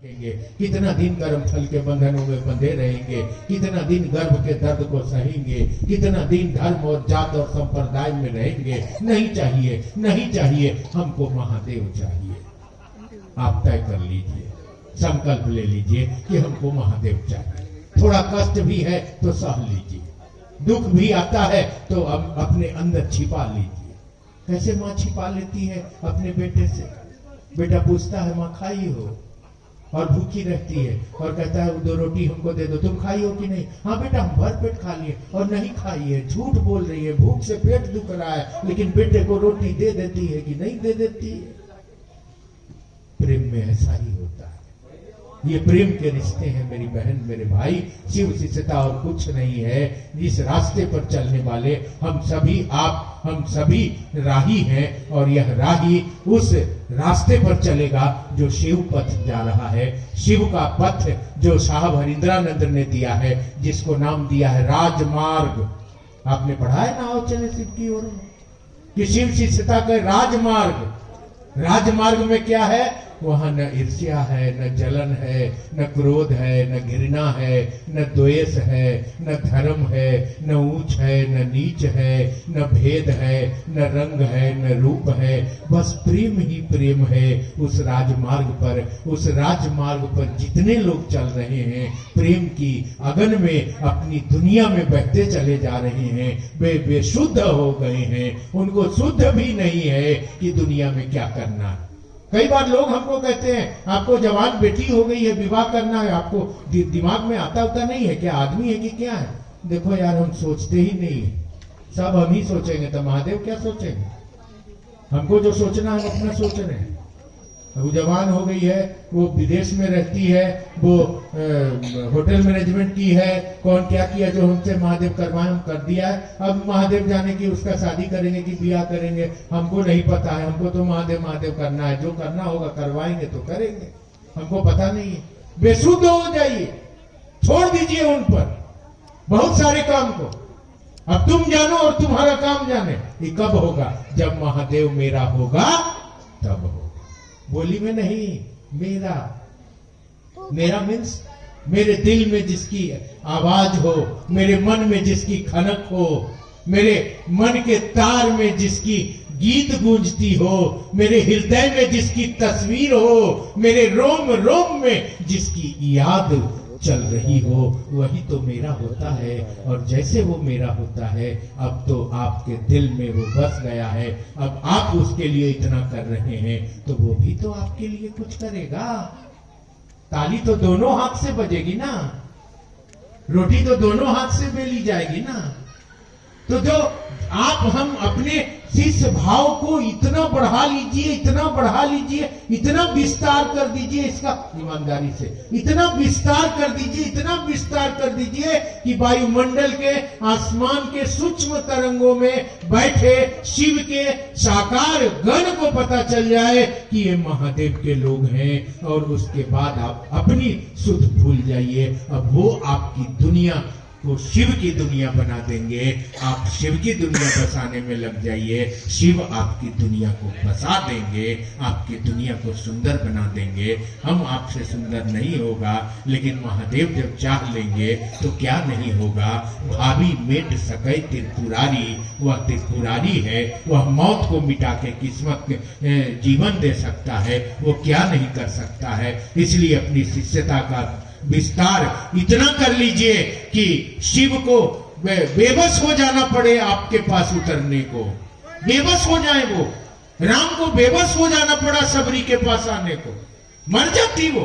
कितना दिन कर्म फल के बंधनों में बंधे रहेंगे, कितना दिन गर्भ के दर्द को सहेंगे, कितना दिन धर्म और जात और संप्रदाय में रहेंगे। नहीं चाहिए, नहीं चाहिए, हमको महादेव चाहिए। आप तय कर लीजिए, संकल्प ले लीजिए कि हमको महादेव चाहिए। थोड़ा कष्ट भी है तो सह लीजिए, दुख भी आता है तो अब अपने अंदर छिपा लीजिए। कैसे माँ छिपा लेती है अपने बेटे से? बेटा पूछता है माँ खाई हो, और भूखी रहती है और कहता है 2 रोटी हमको दे दो, तुम खाई हो कि नहीं? हाँ बेटा हम भर पेट खा लिए। और नहीं खाई है, झूठ बोल रही है, भूख से पेट दुख रहा है, लेकिन बेटे को रोटी दे देती है कि नहीं दे देती है? प्रेम में ऐसा ही होता है। ये प्रेम के रिश्ते हैं मेरी बहन, मेरे भाई। शिव शिष्यता और कुछ नहीं है। इस रास्ते पर चलने वाले हम सभी राही हैं, और यह राही उस रास्ते पर चलेगा जो शिव पथ जा रहा है। शिव का पथ जो साहब हरिंद्रानंद ने दिया है, जिसको नाम दिया है राजमार्ग। आपने पढ़ा है ना, आओ चले शिव की ओर, कि शिव शिष्यता का राजमार्ग। राजमार्ग में क्या है? वहां न ईर्ष्या है, न जलन है, न क्रोध है, न घृणा है, न द्वेष है, न धर्म है, न ऊंच है, न नीच है, न भेद है, न रंग है, न रूप है। बस प्रेम ही प्रेम है उस राजमार्ग पर। उस राजमार्ग पर जितने लोग चल रहे हैं, प्रेम की अगन में अपनी दुनिया में बहते चले जा रहे हैं, वे बेशुद्ध हो गए हैं। उनको शुद्ध भी नहीं है कि दुनिया में क्या करना है। कई बार लोग हमको कहते हैं आपको जवान बेटी हो गई है, विवाह करना है, आपको दिमाग में आता नहीं है क्या आदमी है कि क्या है? देखो यार, हम सोचते ही नहीं है, सब हम ही सोचेंगे तो महादेव क्या सोचेंगे? हमको जो सोचना है हम अपना सोच रहे हैं। वो जवान हो गई है, वो विदेश में रहती है, वो होटल मैनेजमेंट की है, कौन क्या किया जो हमसे महादेव करवाए, हम कर दिया है। अब महादेव जाने की उसका शादी करेंगे कि ब्याह करेंगे हमको नहीं पता है। हमको तो महादेव महादेव करना है, जो करना होगा करवाएंगे तो करेंगे, हमको पता नहीं है। बेशुद्ध हो जाइए, छोड़ दीजिए उन पर बहुत सारे काम को। अब तुम जानो और तुम्हारा काम जाने। ये कब होगा? जब महादेव मेरा होगा तब होगा। बोली में नहीं, मेरा। मेरा मीन्स मेरे दिल में जिसकी आवाज हो, मेरे मन में जिसकी खनक हो, मेरे मन के तार में जिसकी गीत गूंजती हो, मेरे हृदय में जिसकी तस्वीर हो, मेरे रोम रोम में जिसकी याद चल रही हो, वही तो मेरा होता है। और जैसे वो मेरा होता है, अब तो आपके दिल में वो बस गया है। अब आप उसके लिए इतना कर रहे हैं तो वो भी तो आपके लिए कुछ करेगा। ताली तो दोनों हाथ से बजेगी ना, रोटी तो दोनों हाथ से बेली जाएगी ना। तो जो आप हम अपने शिष्य भाव को इतना बढ़ा लीजिए, इतना बढ़ा लीजिए, इतना विस्तार कर दीजिए, इसका ईमानदारी से इतना विस्तार कर दीजिए, इतना विस्तार कर दीजिए कि वायुमंडल के, आसमान के सूक्ष्म तरंगों में बैठे शिव के साकार गण को पता चल जाए कि ये महादेव के लोग हैं। और उसके बाद आप अपनी सुध भूल जाइए। अब वो आपकी दुनिया वो शिव की दुनिया बना देंगे। आप शिव की दुनिया बसाने में लग जाइए, शिव आपकी दुनिया को बसा देंगे, आपकी दुनिया को सुंदर बना देंगे। हम आपसे सुंदर नहीं होगा, लेकिन महादेव जब चाह लेंगे तो क्या नहीं होगा। भाभी मेट सकै त्रिपुरारी, वह त्रिपुरारी है, वह मौत को मिटा के किस्मत जीवन दे सकता है, वो क्या नहीं कर सकता है। इसलिए अपनी शिष्यता का विस्तार इतना कर लीजिए कि शिव को बेबस हो जाना पड़े आपके पास उतरने को, बेबस हो जाए वो। राम को बेबस हो जाना पड़ा सबरी के पास आने को, मर जाती वो।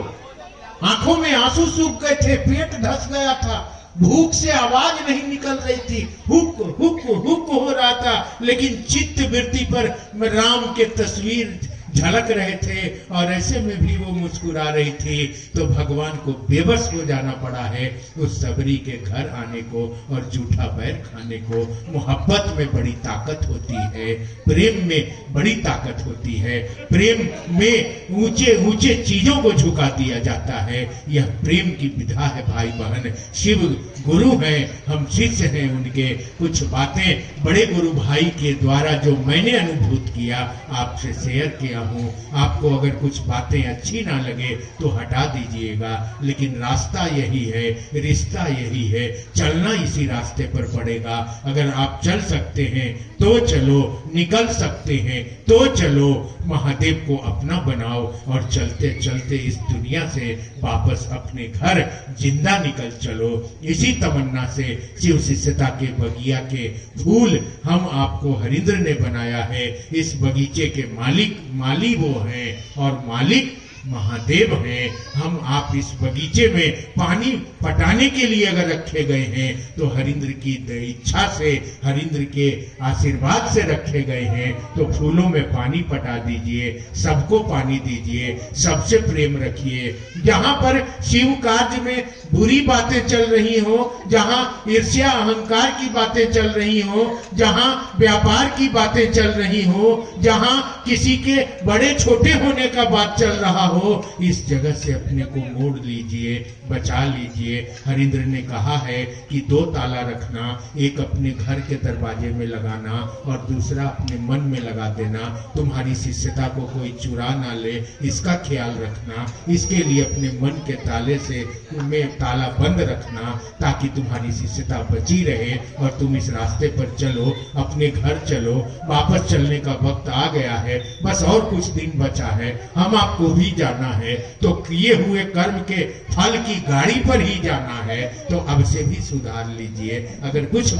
आंखों में आंसू सूख गए थे, पेट धस गया था, भूख से आवाज नहीं निकल रही थी, हुक हुक हुक हो रहा था, लेकिन चित्त वृत्ति पर राम के तस्वीर झलक रहे थे और ऐसे में भी वो मुस्कुरा रही थी। तो भगवान को बेबस हो जाना पड़ा है उस सबरी के घर आने को और जूठा बैर खाने को। मोहब्बत में बड़ी ताकत होती है, प्रेम में बड़ी ताकत होती है। प्रेम में ऊंचे ऊंचे चीजों को झुका दिया जाता है। यह प्रेम की विधा है भाई बहन। शिव गुरु हैं, हम शिष्य हैं उनके। कुछ बातें बड़े गुरु भाई के द्वारा जो मैंने अनुभूत किया आपसे शेयर किया हूँ, आपको अगर कुछ बातें अच्छी ना लगे तो हटा दीजिएगा, लेकिन रास्ता यही है, रिश्ता यही है, चलना इसी रास्ते पर पड़ेगा। अगर आप चल सकते हैं तो चलो, निकल सकते हैं तो चलो, महादेव को अपना बनाओ और चलते चलते इस दुनिया से वापस अपने घर जिंदा निकल चलो। इसी तमन्ना से शिव शिष्यता के बगिया के फूल हम आपको हरिंद्र ने बनाया है। इस बगीचे के माली वो हैं और मालिक महादेव हैं। हम आप इस बगीचे में पानी पटाने के लिए अगर रखे गए हैं तो हरिंद्र की इच्छा से, हरिंद्र के आशीर्वाद से रखे गए हैं। तो फूलों में पानी पटा दीजिए, सबको पानी दीजिए, सबसे प्रेम रखिए। जहां पर शिव कार्य में बुरी बातें चल रही हो, जहां ईर्ष्या अहंकार की बातें चल रही हो, जहां व्यापार की बातें चल रही हो, जहां किसी के बड़े छोटे होने का बात चल रहा हो, इस जगह से अपने को मोड़ लीजिए, बचा लीजिए। हरिंद्र ने कहा है कि 2 ताला रखना, एक अपने घर के दरवाजे में लगाना और दूसरा अपने मन में लगा देना। तुम्हारी शिष्यता को कोई चुरा ना ले, इसका ख्याल रखना। इसके लिए अपने मन के ताले से में ताला बंद रखना ताकि तुम्हारी शिष्यता बची रहे और तुम इस रास्ते पर चलो, अपने घर चलो। वापस चलने का वक्त आ गया है, बस और कुछ दिन बचा है, हम आपको भी जाना है। तो किए हुए कर्म के फल की गाड़ी पर ही जाना है। तो अब से भी सुधार लीजिए। अगर कुछ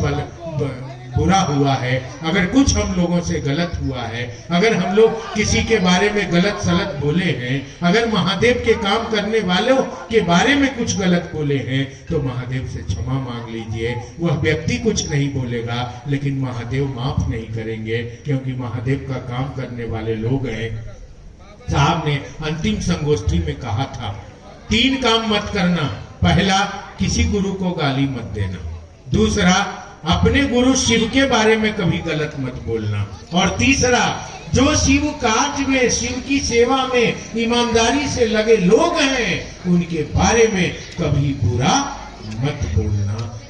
बुरा हुआ है, अगर कुछ हम लोगों से गलत हुआ है, अगर हम लोग किसी के बारे में गलत सलत बोले हैं, अगर महादेव के काम करने वालों के बारे में कुछ गलत बोले हैं, तो महादेव से क्षमा मांग लीजिए। वह व्यक्ति कुछ नहीं बोलेगा, लेकिन महादेव माफ नहीं करेंगे, क्योंकि महादेव का काम करने वाले लोग हैं। साहब ने अंतिम संगोष्ठी में कहा था, 3 काम मत करना। पहला, किसी गुरु को गाली मत देना। दूसरा, अपने गुरु शिव के बारे में कभी गलत मत बोलना। और तीसरा, जो शिव कार्य में, शिव की सेवा में ईमानदारी से लगे लोग हैं, उनके बारे में कभी बुरा मत बोलना।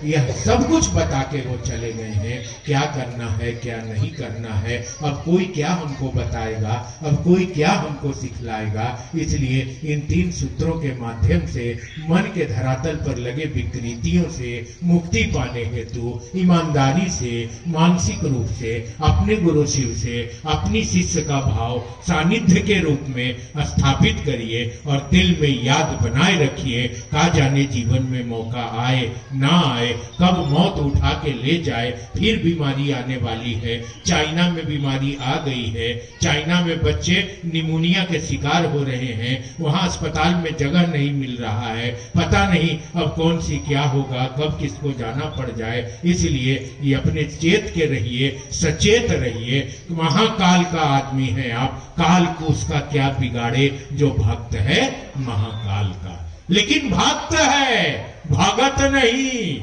यह सब कुछ बता के वो चले गए हैं, क्या करना है क्या नहीं करना है। अब कोई क्या हमको बताएगा, अब कोई क्या हमको सिखलाएगा। इसलिए इन 3 सूत्रों के माध्यम से मन के धरातल पर लगे विकृतियों से मुक्ति पाने हेतु ईमानदारी से, मानसिक रूप से अपने गुरु शिव से अपनी शिष्य का भाव सानिध्य के रूप में स्थापित करिए और दिल में याद बनाए रखिए। कहा जाने जीवन में मौका आए ना आए, कब मौत उठा के ले जाए, फिर बीमारी आने वाली है। चाइना में बीमारी आ गई है, चाइना में बच्चे निमोनिया के शिकार हो रहे हैं, वहां अस्पताल में जगह नहीं मिल रहा है, पता नहीं अब कौन सी क्या होगा, कब किसको जाना पड़ जाए। इसलिए ये अपने चेत के रहिए, सचेत रहिए। महाकाल का आदमी है आप, काल को उसका क्या बिगाड़े, जो भक्त है महाकाल का। लेकिन भक्त है, भगत नहीं।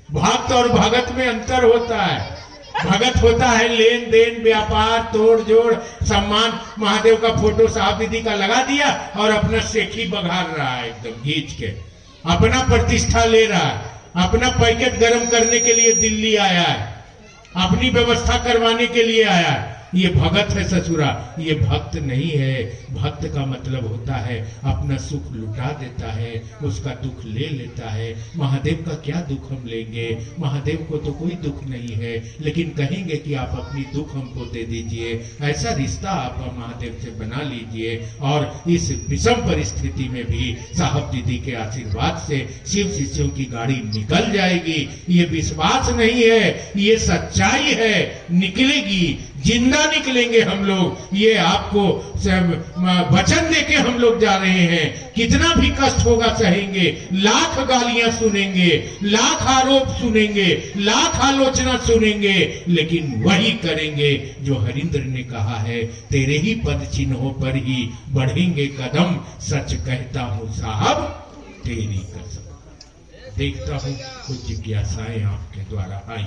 भक्त और भगत में अंतर होता है। भगत होता है लेन देन, व्यापार, तोड़ जोड़, सम्मान। महादेव का फोटो साहब दीदी का लगा दिया और अपना सेखी बघार रहा है, एकदम खींच के अपना प्रतिष्ठा ले रहा है। अपना पैकेट गर्म करने के लिए दिल्ली आया है, अपनी व्यवस्था करवाने के लिए आया है। ये भगत है ससुरा, ये भक्त नहीं है। भक्त का मतलब होता है अपना सुख लुटा देता है, उसका दुख ले लेता है। महादेव का क्या दुख हम लेंगे, महादेव को तो कोई दुख नहीं है, लेकिन कहेंगे कि आप अपनी दुख हमको दे दीजिए। ऐसा रिश्ता आप महादेव से बना लीजिए और इस विषम परिस्थिति में भी साहब दीदी के आशीर्वाद से शिव शिष्यों की गाड़ी निकल जाएगी। ये विश्वास नहीं है, ये सच्चाई है। निकलेगी, जिंदा निकलेंगे हम लोग। ये आपको वचन देके हम लोग जा रहे हैं। कितना भी कष्ट होगा सहेंगे, लाख गालियां सुनेंगे, लाख आरोप सुनेंगे, लाख आलोचना सुनेंगे, लेकिन वही करेंगे जो हरिंद्र ने कहा है, तेरे ही पद चिन्हों पर ही बढ़ेंगे कदम। सच कहता हूं साहब तेरी कसम। देखता हूं कुछ जिज्ञासाएं आपके द्वारा आई।